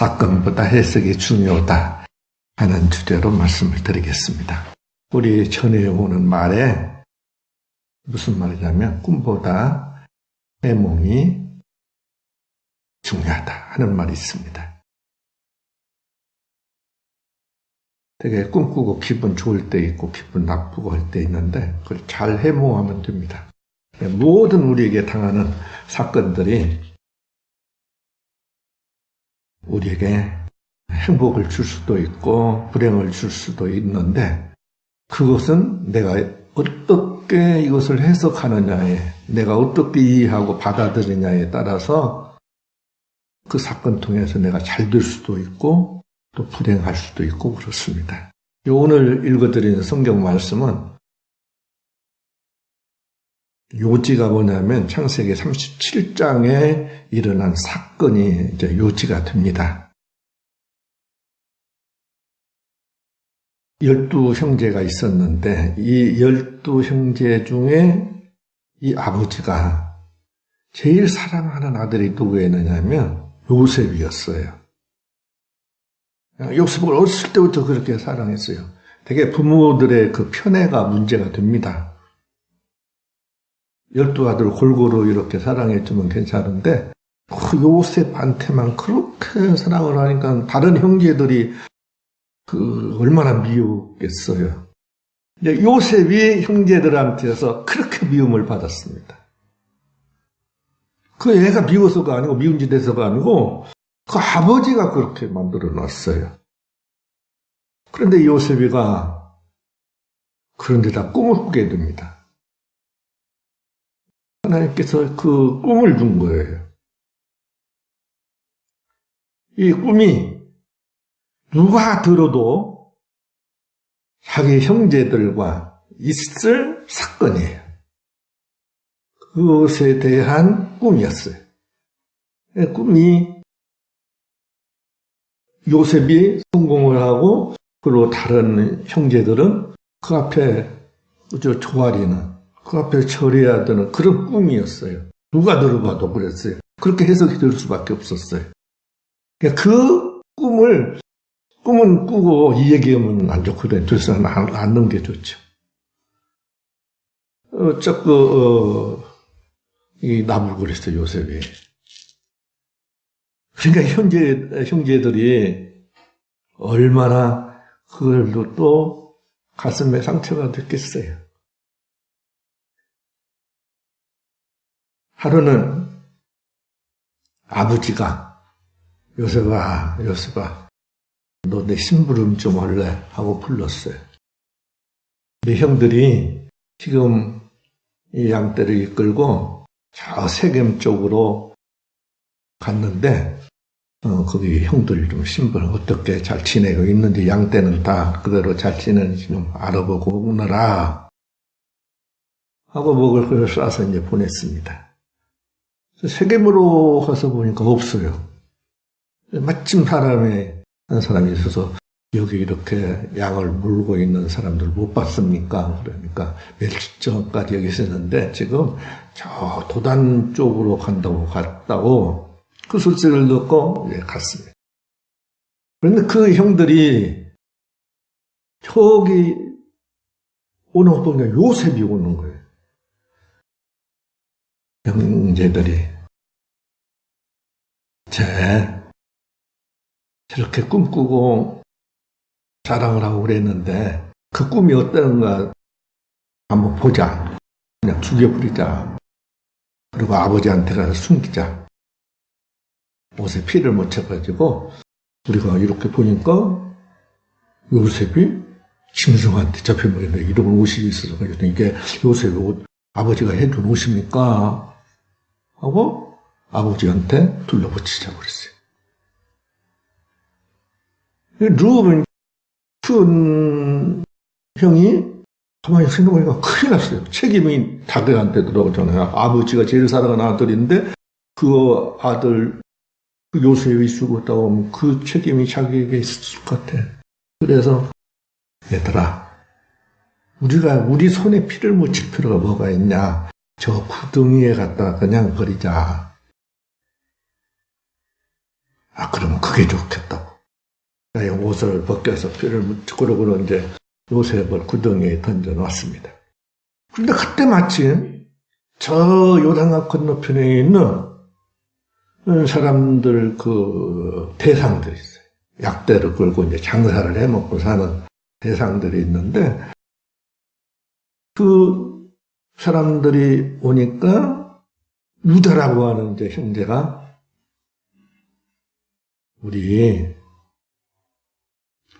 사건보다 해석이 중요하다 하는 주제로 말씀을 드리겠습니다. 우리 전에 오는 말에 무슨 말이냐면 꿈보다 해몽이 중요하다 하는 말이 있습니다. 되게 꿈꾸고 기분 좋을 때 있고 기분 나쁘고 할 때 있는데 그걸 잘 해몽하면 됩니다. 모든 우리에게 당하는 사건들이 우리에게 행복을 줄 수도 있고 불행을 줄 수도 있는데 그것은 내가 어떻게 이것을 해석하느냐에 내가 어떻게 이해하고 받아들이냐에 따라서 그 사건 통해서 내가 잘 될 수도 있고 또 불행할 수도 있고 그렇습니다. 오늘 읽어드리는 성경 말씀은 요지가 뭐냐면 창세기 37장에 일어난 사건이 이제 요지가 됩니다. 12형제가 있었는데 이 12형제 중에 이 아버지가 제일 사랑하는 아들이 누구였느냐면 요셉이었어요. 요셉을 어렸을 때부터 그렇게 사랑했어요. 되게 부모들의 그 편애가 문제가 됩니다. 12아들 골고루 이렇게 사랑해주면 괜찮은데 그 요셉한테만 그렇게 사랑을 하니까 다른 형제들이 얼마나 미웠겠어요. 이제 요셉이 형제들한테서 그렇게 미움을 받았습니다. 그 애가 미워서가 아니고 미운 짓 해서가 아니고 그 아버지가 그렇게 만들어 놨어요. 그런데 요셉이가 그런 데다 꿈을 꾸게 됩니다. 하나님께서 그 꿈을 준 거예요. 이 꿈이 누가 들어도 자기 형제들과 있을 사건이에요. 그것에 대한 꿈이었어요. 꿈이 요셉이 성공을 하고 그리고 다른 형제들은 그 앞에 조아리는 그 앞에 처리해야 되는 그런 꿈이었어요. 누가 들어봐도 그랬어요. 그렇게 해석이 될 수밖에 없었어요. 그 꿈은 꾸고 이 얘기하면 안 좋거든요. 그래서 안 넣는 게 좋죠. 이 나불고 그랬어요, 요셉이. 그러니까 형제들이 얼마나 그걸로 또 가슴에 상처가 됐겠어요. 하루는 아버지가 요셉아 너 내 심부름 좀 할래? 하고 불렀어요. 내 형들이 지금 이 양떼를 이끌고 저 세겜 쪽으로 갔는데 거기 형들이 좀 심부름 어떻게 잘 지내고 있는지 양떼는 다 그대로 잘 지내는지 좀 알아보고 오너라 하고 먹을 걸 싸서 이제 보냈습니다. 세겜으로 가서 보니까 없어요. 마침 한 사람이 있어서 여기 이렇게 양을 물고 있는 사람들 못 봤습니까? 그러니까 며칠 전까지 여기 있었는데 지금 저 도단 쪽으로 갔다고 그 소식을 듣고 갔습니다. 그런데 그 형들이 저기 오는 거 보니까 요셉이 오는 거예요. 형제들이 저렇게 꿈꾸고 자랑을 하고 그랬는데 그 꿈이 어떤가 한번 보자. 그냥 죽여버리자. 그리고 아버지한테 가서 숨기자. 옷에 피를 묻혀가지고 우리가 이렇게 보니까 요셉이 짐승한테 잡혀버렸는데 이런 옷이 있어서 이게 요셉의 옷 아버지가 해준 옷입니까? 하고 아버지한테 둘러붙이자 그랬어요. 루벤 큰 형이 가만히 생각해보니까 큰일 났어요. 책임이 자기한테 들어오잖아요. 아버지가 제일 사랑하는 아들인데 그 아들 그 요셉이 죽었다 하면 그 책임이 자기에게 있을 것 같아. 그래서 얘들아 우리 손에 피를 묻힐 필요가 뭐가 있냐. 저 구덩이에 갖다 그냥 버리자. 그러면 그게 좋겠다고. 나의 옷을 벗겨서 피를 묻히고 그러고 이제 요셉을 구덩이에 던져놨습니다. 그런데 그때 마침 저 요단강 건너편에 있는 사람들 대상들이 있어요. 약대를 끌고 이제 장사를 해먹고 사는 대상들이 있는데 그 사람들이 오니까 유다라고 하는 이제 형제가 우리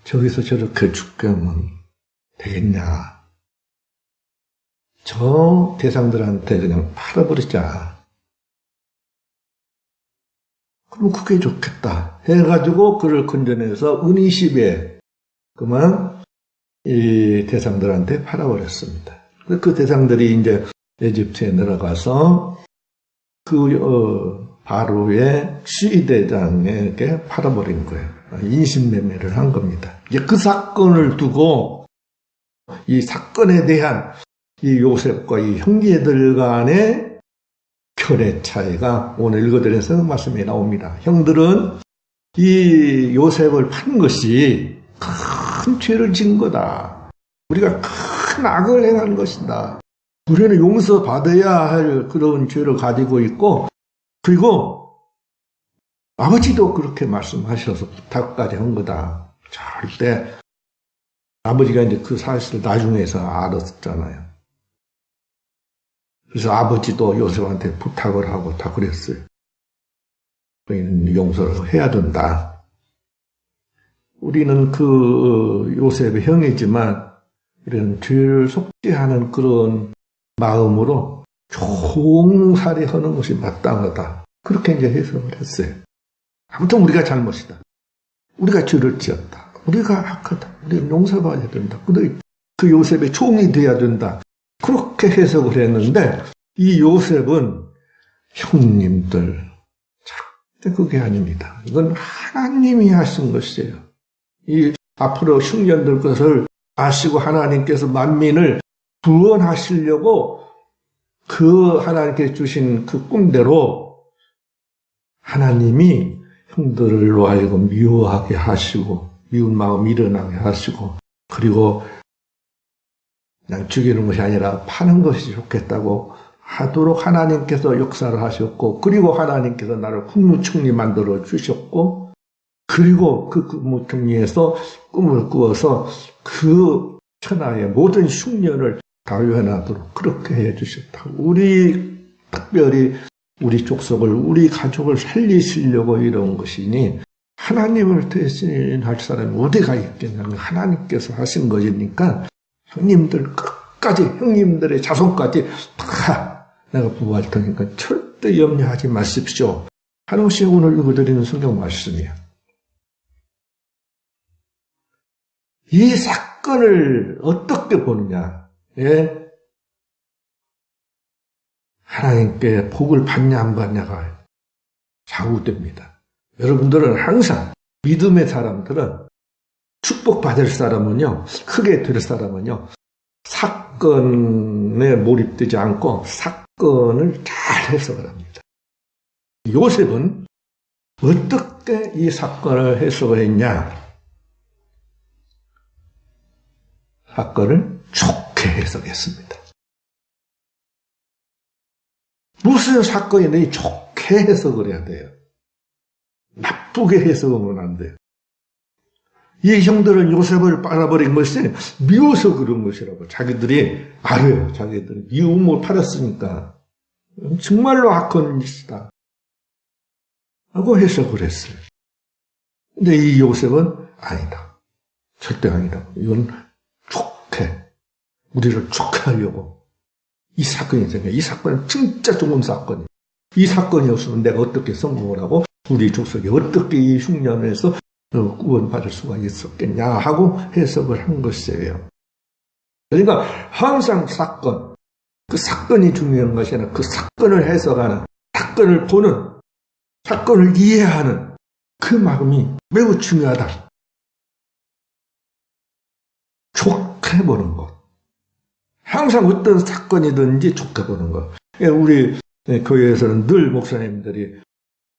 저기서 저렇게 죽게 하면 되겠냐. 저 대상들한테 그냥 팔아버리자. 그럼 그게 좋겠다. 해가지고 그를 건져내서 은20에 그만 이 대상들한테 팔아버렸습니다. 그 대상들이 이제 에집트에 내려가서 바로의 시대장에게 팔아버린 거예요. 인신매매를 한 겁니다. 이제 그 사건을 두고 이 사건에 대한 이 요셉과 이 형제들 간의 견해 차이가 오늘 읽어드린 성경 말씀에 나옵니다. 형들은 이 요셉을 판 것이 큰 죄를 지은 거다. 우리가 큰 악을 행한 것이다. 우리는 용서받아야 할 그런 죄를 가지고 있고, 그리고 아버지도 그렇게 말씀하셔서 부탁까지 한 거다. 절대 아버지가 이제 그 사실을 나중에서 알았잖아요. 그래서 아버지도 요셉한테 부탁을 하고 다 그랬어요. 너희는 용서를 해야 된다. 우리는 그 요셉의 형이지만 이런 죄를 속죄하는 그런 마음으로 종살이 하는 것이 마땅하다. 그렇게 이제 해석을 했어요. 아무튼 우리가 잘못이다. 우리가 죄를 지었다. 우리가 악하다. 우리는 용서받아야 된다. 그 요셉의 종이 돼야 된다. 그렇게 해석을 했는데 이 요셉은 형님들 절대 그게 아닙니다. 이건 하나님이 하신 것이에요. 이 앞으로 흉년들 것을 아시고 하나님께서 만민을 구원하시려고 그 하나님께 주신 그 꿈대로 하나님이 형들로 하여금 미워하게 하시고 미운 마음 일어나게 하시고 그리고 그냥 죽이는 것이 아니라 파는 것이 좋겠다고 하도록 하나님께서 역사를 하셨고 그리고 하나님께서 나를 국무총리 만들어 주셨고 그리고 그 국무총리에서 꿈을 꾸어서 그 천하의 모든 흉년을 다요해나도록 그렇게 해주셨다. 특별히 우리 족속을 우리 가족을 살리시려고 이런 것이니 하나님을 대신할 사람이 어디가 있겠냐. 하나님께서 하신 것이니까 형님들 끝까지 형님들의 자손까지 다 내가 보호할 테니까 절대 염려하지 마십시오 하는 것이 오늘 읽어드리는 성경 말씀이에요. 이 사건을 어떻게 보느냐. 예? 하나님께 복을 받냐 안 받냐가 좌우됩니다. 여러분들은 항상 믿음의 사람들은 축복받을 사람은요, 크게 될 사람은요, 사건에 몰입되지 않고 사건을 잘 해석을 합니다. 요셉은 어떻게 이 사건을 해석을 했냐? 사건을 좋게 해석했습니다. 무슨 사건이든 좋게 해석을 해야 돼요. 나쁘게 해석하면 안 돼요. 이 형들은 요셉을 빨아버린 것이 미워서 그런 것이라고 자기들이 알아요. 자기들이 미움을 팔았으니까 정말로 악한 짓이다 하고 해석을 했어요. 근데 이 요셉은 아니다. 절대 아니다. 이건 좋게 우리를 좋게 하려고 이 사건이 생겨요. 이 사건은 진짜 좋은 사건이에요. 이 사건이 없으면 내가 어떻게 성공을 하고 우리 족속이 어떻게 이 흉년에서 구원받을 수가 있었겠냐 하고 해석을 한 것이에요. 그러니까 항상 그 사건이 중요한 것이 아니라 그 사건을 해석하는, 사건을 보는, 사건을 이해하는 그 마음이 매우 중요하다. 좋게 보는 것. 항상 어떤 사건이든지 좋게 보는 것. 우리 교회에서는 늘 목사님들이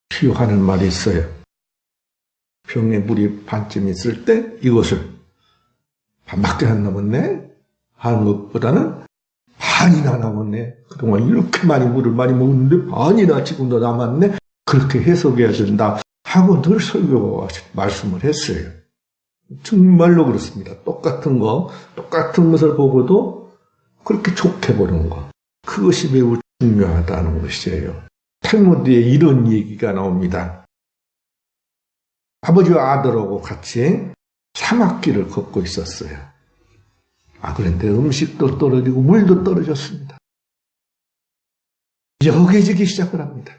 필요하는 말이 있어요. 병에 물이 반쯤 있을 때 이것을 반밖에 안 남았네 하는 것보다는 반이나 남았네. 그동안 이렇게 많이 물을 많이 먹었는데 반이나 지금도 남았네. 그렇게 해석해야 된다 하고 늘 설교 말씀을 했어요. 정말로 그렇습니다. 똑같은 것을 보고도 그렇게 좋게 보는 것. 그것이 매우 중요하다는 것이에요. 탈무드에 이런 얘기가 나옵니다. 아버지와 아들하고 같이 사막길을 걷고 있었어요. 그런데 음식도 떨어지고 물도 떨어졌습니다. 이제 허기지기 시작을 합니다.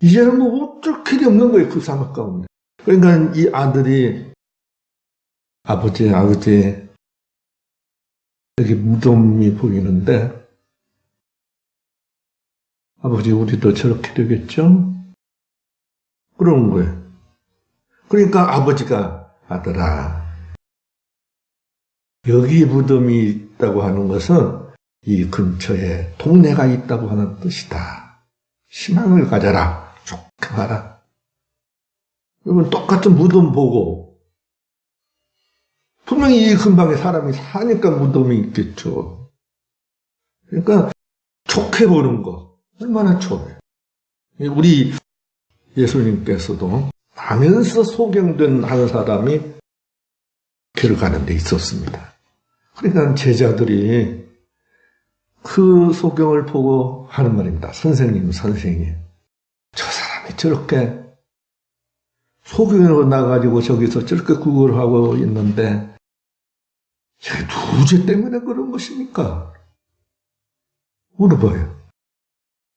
이제는 뭐 어쩔 길이 없는 거예요. 그 사막 가운데. 그러니까 이 아들이 아버지 여기 무덤이 보이는데 아버지 우리도 저렇게 되겠죠? 그러는 거예요. 그러니까 아버지가 아들아 여기 무덤이 있다고 하는 것은 이 근처에 동네가 있다고 하는 뜻이다. 희망을 가져라. 좋게 봐라. 여러분 똑같은 무덤 보고 분명히 이 근방에 사람이 사니까 무덤이 있겠죠. 그러니까 좋게 보는 거 얼마나 좋아요. 우리 예수님께서도 하면서 소경된 한 사람이 길을 가는 데 있었습니다. 그러니까 제자들이 그 소경을 보고 하는 말입니다. 선생님. 저 사람이 저렇게 소경으로 나가지고 저기서 저렇게 구걸을 하고 있는데 저게 누구죄 때문에 그런 것입니까? 물어봐요.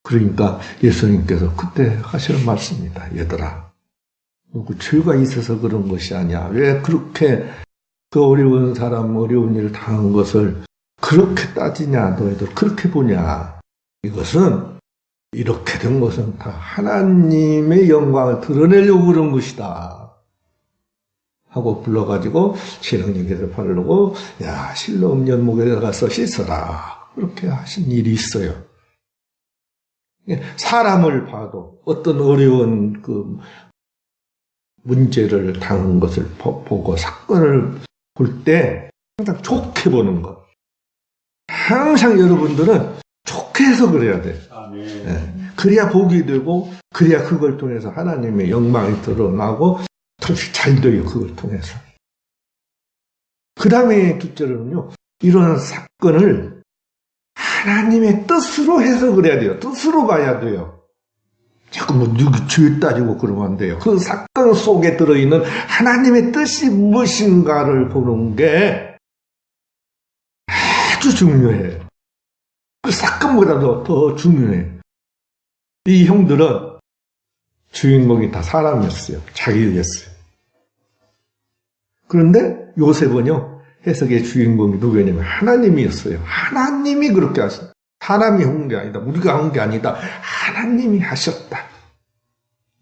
그러니까 예수님께서 그때 하시는 말씀입니다. 얘들아, 누구 죄가 있어서 그런 것이 아니야. 왜 그렇게 그 어려운 사람, 어려운 일을 당한 것을 그렇게 따지냐, 너희들 그렇게 보냐. 이것은 이렇게 된 것은 다 하나님의 영광을 드러내려고 그런 것이다. 하고 불러가지고 신앙님께서 바르고 야 실로암 연못에 가서 씻어라. 그렇게 하신 일이 있어요. 사람을 봐도 어떤 어려운 그 문제를 당한 것을 보고 사건을 볼 때 항상 좋게 보는 것. 항상 여러분들은 좋게 해석을 해야 돼요. 네. 그래야 복이 되고 그래야 그걸 통해서 하나님의 영광이 드러나고 잘 돼요. 그걸 통해서. 그 다음에 둘째로는요. 이런 사건을 하나님의 뜻으로 해석을 해야 돼요. 뜻으로 봐야 돼요. 자꾸 뭐 누구 죄 따지고 그러면 안 돼요. 그 사건 속에 들어있는 하나님의 뜻이 무엇인가를 보는 게 아주 중요해요. 그 사건보다도 더 중요해요. 이 형들은 주인공이 다 사람이었어요. 자기였어요. 그런데 요셉은요. 해석의 주인공이 누구냐면 하나님이었어요. 하나님이 그렇게 하셨다. 사람이 한 게 아니다. 우리가 한 게 아니다. 하나님이 하셨다.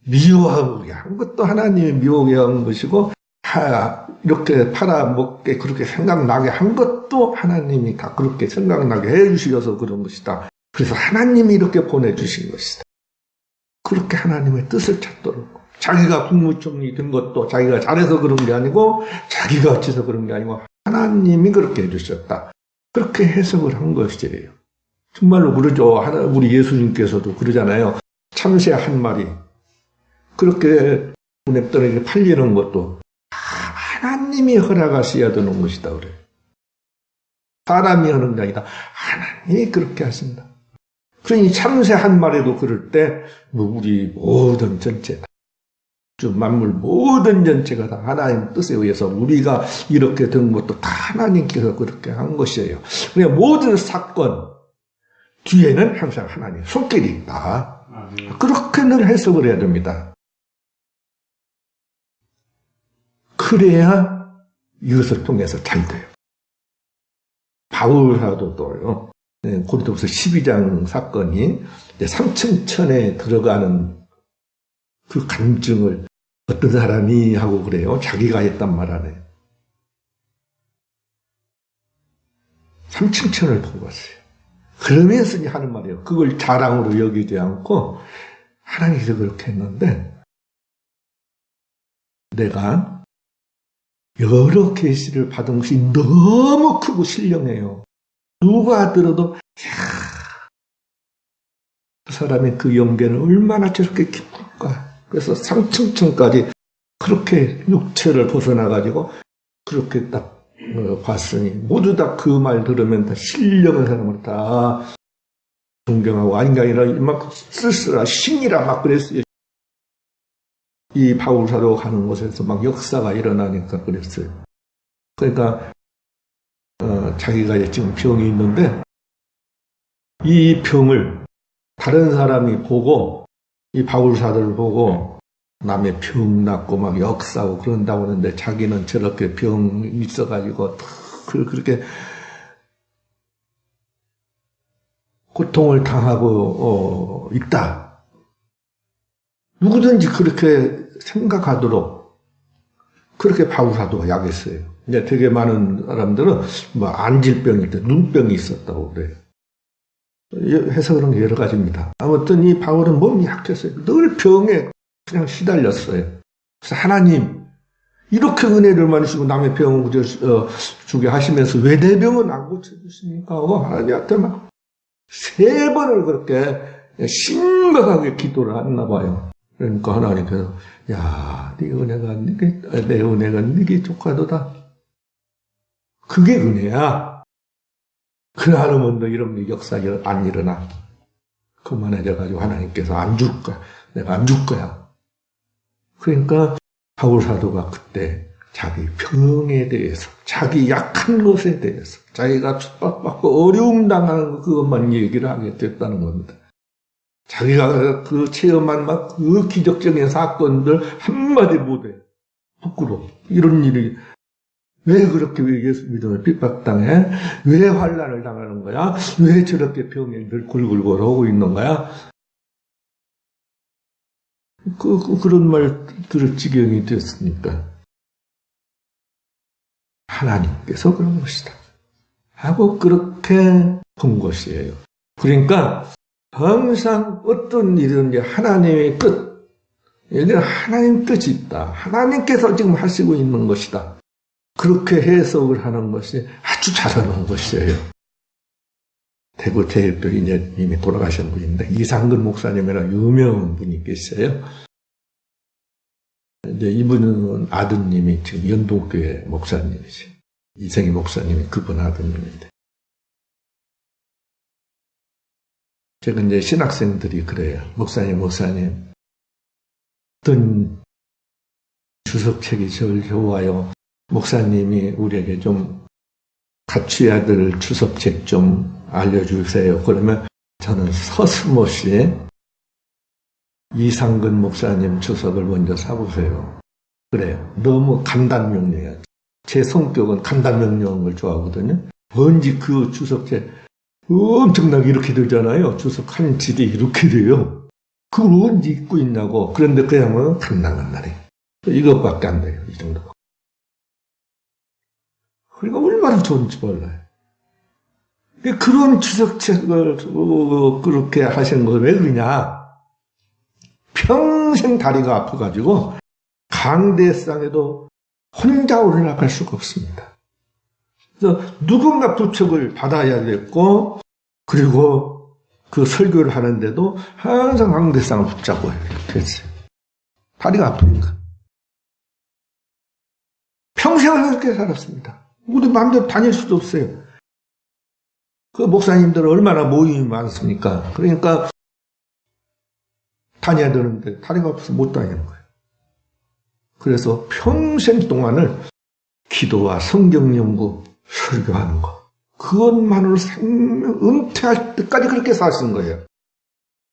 미워하게 한 것도 하나님이 미워하게 한 것이고 이렇게 팔아먹게 그렇게 생각나게 한 것도 하나님이 다 그렇게 생각나게 해주셔서 그런 것이다. 그래서 하나님이 이렇게 보내주신 것이다. 그렇게 하나님의 뜻을 찾도록. 자기가 국무총리 된 것도 자기가 잘해서 그런 게 아니고 자기가 어째서 그런 게 아니고 하나님이 그렇게 해주셨다. 그렇게 해석을 한 것이에요. 정말로 그러죠. 우리 예수님께서도 그러잖아요. 참새 한 마리 그렇게 냅둬서 팔리는 것도 하나님이 허락하셔야 되는 것이다 그래요. 사람이 하는 게 아니다. 하나님이 그렇게 하신다. 그러니 참새 한 마리도 그럴 때 우리 모든 전체다. 만물 모든 전체가 다 하나님 뜻에 의해서 우리가 이렇게 된 것도 다 하나님께서 그렇게 한 것이에요. 그러니까 모든 사건 뒤에는 항상 하나님 손길이 있다. 그렇게 늘 해석을 해야 됩니다. 그래야 이것을 통해서 잘 돼요. 바울 사도도요. 고린도후서 12장 사건이 삼층천에 들어가는 그 간증을 어떤 사람이 하고 그래요. 자기가 했단 말 안 해요. 삼층천을 보고 왔어요. 그러면서 하는 말이에요. 그걸 자랑으로 여기지 않고 하나님께서 그렇게 했는데 내가 여러 계시를 받은 것이 너무 크고 신령해요. 누가 들어도 그 사람의 그 영계는 얼마나 저렇게 깊을까. 그래서 상층층까지 그렇게 육체를 벗어나가지고 그렇게 딱 봤으니 모두 다 그 말 들으면 다 신령한 사람을 다 존경하고 아닌가 아니라 막 쓸쓸하 신이라 막 그랬어요. 이 바울 사도 가는 곳에서 막 역사가 일어나니까 그랬어요. 그러니까 자기가 지금 병이 있는데 이 병을 다른 사람이 보고 이 바울 사도를 보고 남의 병 낫고 막 역사하고 그런다고 하는데 자기는 저렇게 병 있어가지고 그렇게 고통을 당하고 있다. 누구든지 그렇게 생각하도록 그렇게 바울 사도가 약했어요. 이제 되게 많은 사람들은 뭐 안질병일 때 눈병이 있었다고 그래요. 해서 그런 게 여러 가지입니다. 아무튼 이 바울은 몸이 약했어요. 늘 병에 그냥 시달렸어요. 그래서 하나님 이렇게 은혜를 많이 주시고 남의 병을 주게 하시면서 왜 내 병은 안 고쳐주십니까? 하고 하나님한테 막 3번을 그렇게 심각하게 기도를 했나 봐요. 그러니까 하나님께서 야, 네 은혜가 내 은혜가 네게 족하도다. 그게 은혜야. 그러면 너 이런 역사 안 일어나. 그만해져가지고 하나님께서 안 줄 거야. 내가 안 줄 거야. 그러니까 바울 사도가 그때 자기 병에 대해서, 자기 약한 것에 대해서, 자기가 축복받고 어려움 당하는 그것만 얘기를 하게 됐다는 겁니다. 자기가 그 체험한 막 그 기적적인 사건들 한마디 못해. 부끄러워. 이런 일이 왜 그렇게 왜 예수 믿음을 핍박당해? 왜 환난을 당하는 거야? 왜 저렇게 병에 늘 굴굴 오고 있는 거야? 그런 말 들을 지경이 됐으니까 하나님께서 그런 것이다 하고 그렇게 본 것이에요. 그러니까 항상 어떤 일이든지 하나님의 뜻, 여기는 하나님 뜻이 있다. 하나님께서 지금 하시고 있는 것이다. 그렇게 해석을 하는 것이 아주 잘하는 것이에요. 대구 대일교 이제 이미 돌아가신 분인데 이상근 목사님이라는 유명한 분이 계세요. 이제 이분은 아드님이 지금 연동교회 목사님이지. 이생희 목사님이 그분 아드님인데. 제가 이제 신학생들이 그래요. 목사님, 어떤 주석책이 제일 좋아요. 목사님이 우리에게 좀 갖춰야 될 주석책 좀 알려주세요. 그러면 저는 서슴없이 이상근 목사님 주석을 먼저 사보세요. 그래요. 너무 간단명료해요. 제 성격은 간단명료한 걸 좋아하거든요. 뭔지 그 주석책 엄청나게 이렇게 되잖아요. 주석 한 질이 이렇게 돼요. 그걸 언제 읽고 있냐고. 그런데 그냥 간단해. 이것밖에 안 돼요. 이 정도. 그러니까 얼마나 좋은지 몰라요. 그런 주석책을 그렇게 하시는 거 왜 그러냐. 평생 다리가 아파가지고 강대상에도 혼자 올라갈 수가 없습니다. 그래서 누군가 부축을 받아야 됐고 그리고 그 설교를 하는데도 항상 강대상을 붙잡고 이렇게 했어요. 다리가 아프니까. 평생을 그렇게 살았습니다. 우리 마음대로 다닐 수도 없어요. 그 목사님들은 얼마나 모임이 많습니까? 그러니까 다녀야 되는데 다리가 아파서 못 다니는 거예요. 그래서 평생 동안을 기도와 성경 연구, 설교하는 거. 그것만으로 은퇴할 때까지 그렇게 사신 거예요.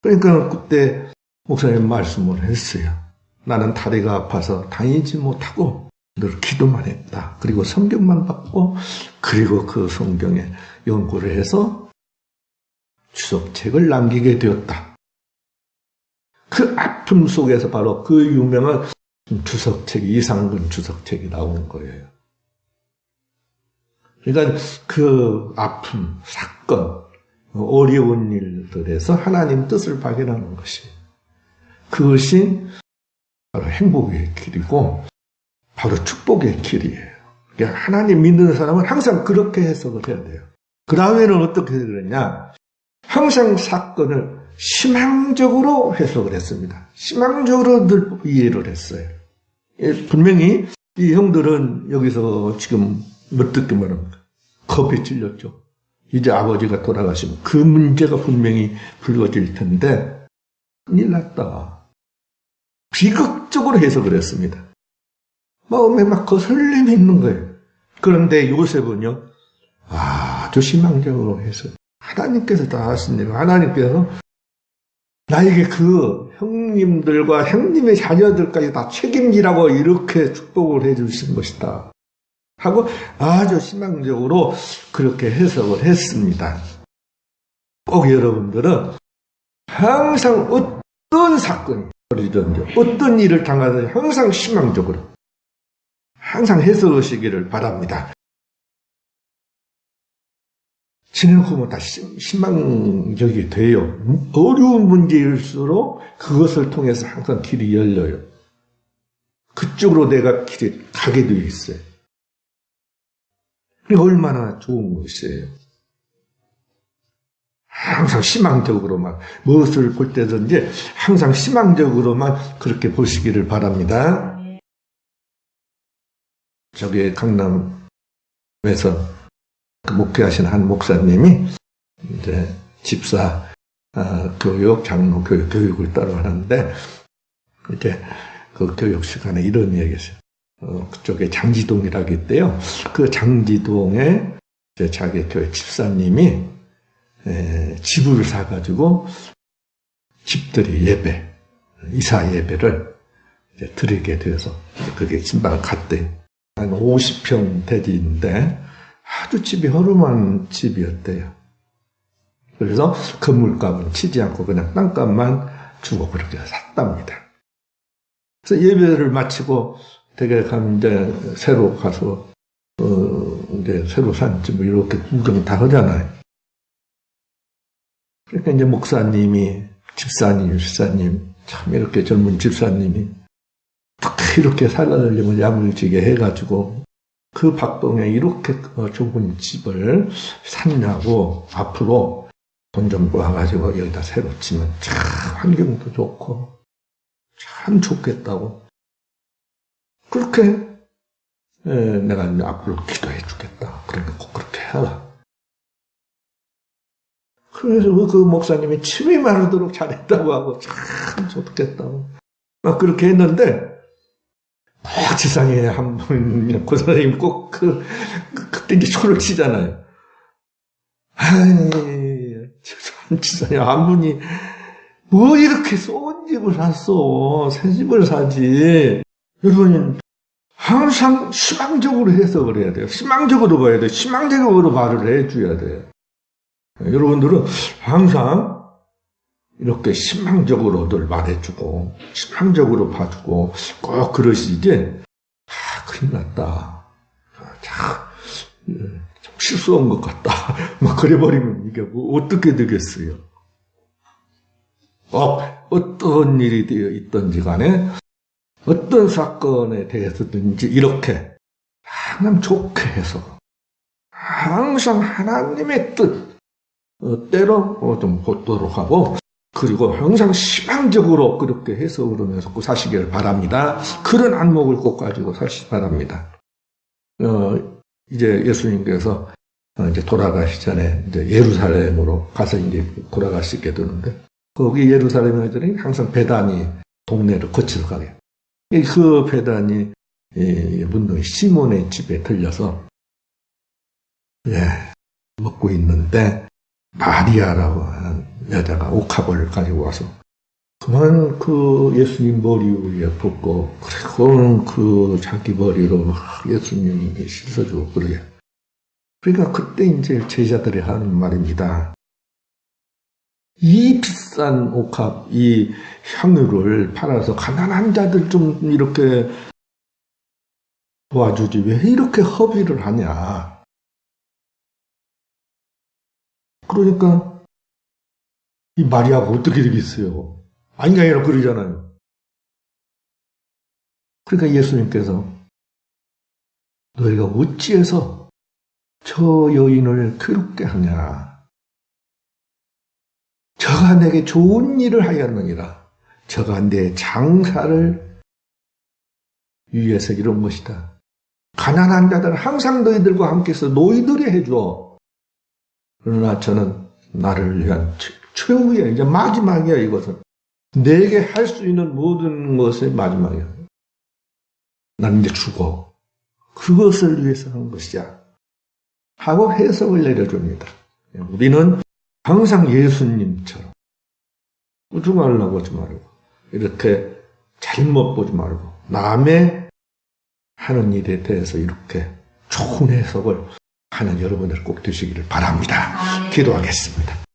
그러니까 그때 목사님 말씀을 했어요. 나는 다리가 아파서 다니지 못하고 늘 기도만 했다. 그리고 성경만 받고 그리고 그 성경에 연구를 해서 주석책을 남기게 되었다. 그 아픔 속에서 바로 그 유명한 주석책, 이상근 주석책이 나온 거예요. 그러니까 그 아픔, 사건, 어려운 일들에서 하나님 뜻을 발견하는 것이 그것이 바로 행복의 길이고 바로 축복의 길이에요. 그러니까 하나님 믿는 사람은 항상 그렇게 해석을 해야 돼요. 그 다음에는 어떻게 그랬냐? 항상 사건을 희망적으로 해석을 했습니다. 희망적으로 늘 이해를 했어요. 분명히 이 형들은 여기서 지금 어떻게 말합니까? 겁에 질렸죠. 이제 아버지가 돌아가시면 그 문제가 분명히 불거질 텐데 큰일 났다. 비극적으로 해석을 했습니다. 마음에 막 거슬림이 있는 거예요. 그런데 요셉은요, 아주 희망적으로 해서 하나님께서 다 하신 일, 하나님께서 나에게 그 형님들과 형님의 자녀들까지 다 책임지라고 이렇게 축복을 해주신 것이다 하고 아주 희망적으로 그렇게 해석을 했습니다. 꼭 여러분들은 항상 어떤 사건이 벌어지든지 어떤 일을 당하든지 항상 희망적으로 항상 해석하시기를 바랍니다. 지내놓고 다 희망적이 돼요. 어려운 문제일수록 그것을 통해서 항상 길이 열려요. 그쪽으로 내가 길이 가게 되어 있어요. 얼마나 좋은 것이에요. 항상 희망적으로만 무엇을 볼 때든지 항상 희망적으로만 그렇게 보시기를 바랍니다. 저기 강남에서 목회하신 한 목사님이 이제 집사 교육, 장로 교육을 따로 하는데 이제 그 교육 시간에 이런 얘기했어요. 그쪽에 장지동이라고 있대요. 그 장지동에 이제 자기 교회 집사님이 집을 사가지고 집들이 예배, 이사 예배를 이제 드리게 돼서 그게 신방 갔대요. 한 50평 대지인데 아주 집이 허름한 집이었대요. 그래서 건물값은 치지 않고 그냥 땅값만 주고 그렇게 샀답니다. 그래서 예배를 마치고 댁에 가면 이제 새로 가서 이제 새로 산 집을 이렇게 구경 다 하잖아요. 그러니까 이제 목사님이 집사님 참 이렇게 젊은 집사님이 어떻게 이렇게 살아내려면 야물지게 해가지고 그 박동에 이렇게 좁은 집을 샀냐고 앞으로 돈 좀 모아가지고 여기다 새로 치면 참 환경도 좋고 참 좋겠다고 그렇게 내가 이제 앞으로 기도해 주겠다. 그러니까 꼭 그렇게 해라. 그래서 그 목사님이 침이 마르도록 잘했다고 하고 참 좋겠다고 막 그렇게 했는데 꼭 지상에 한 분, 그 선생님 꼭 그때 이제 초를 치잖아요. 아니, 참 지상에 한 분이 뭐 이렇게 쏜 집을 샀어. 새 집을 사지. 여러분, 항상 희망적으로 해석을 해야 돼요. 희망적으로 봐야 돼요. 희망적으로 말을 해줘야 돼요. 여러분들은 항상 이렇게 희망적으로들 말해주고 희망적으로 봐주고 꼭 그러시지 큰일 났다. 좀 실수한 것 같다. 막 그래버리면 이게 뭐 어떻게 되겠어요. 어떤 일이 되어 있든지 간에 어떤 사건에 대해서든지 이렇게 항상 좋게 해서 항상 하나님의 뜻 때로 좀 보도록 하고 그리고 항상 희망적으로 그렇게 해석을 하면서 사시기를 바랍니다. 그런 안목을 꼭 가지고 사시기 바랍니다. 이제 예수님께서 이제 돌아가시 전에 이제 예루살렘으로 가서 이제 돌아가시게 되는데 거기 예루살렘 애들이 항상 베다니 동네를 거치러 가게. 그 베다니 문둥이 시몬의 집에 들려서 먹고 있는데 마리아라고 하는 여자가 옥합을 가지고 와서 그만 그 예수님 머리 위에 붓고 그리고 그 자기 머리로 예수님이 씻어주고 그러게. 그러니까 그때 이제 제자들이 하는 말입니다. 이 비싼 옥합, 이 향유를 팔아서 가난한 자들 좀 이렇게 도와주지 왜 이렇게 허비를 하냐. 그러니까 이 마리아가 어떻게 되겠어요? 아니가 아니라 그러잖아요. 그러니까 예수님께서 너희가 어찌해서 저 여인을 괴롭게 하냐. 저가 내게 좋은 일을 하였느니라. 저가 내 장사를 위해서 이런 것이다. 가난한 자들은 항상 너희들과 함께해서 너희들이 해줘. 그러나 저는 나를 위한 최후야. 이제 마지막이야. 이것은 내게 할 수 있는 모든 것의 마지막이야. 난 이제 죽어. 그것을 위해서 한 것이야. 하고 해석을 내려줍니다. 우리는 항상 예수님처럼 꾸중하려고 하지 말고, 이렇게 잘못 보지 말고, 남의 하는 일에 대해서 이렇게 좋은 해석을 하는 여러분들 꼭 되시기를 바랍니다. 기도하겠습니다.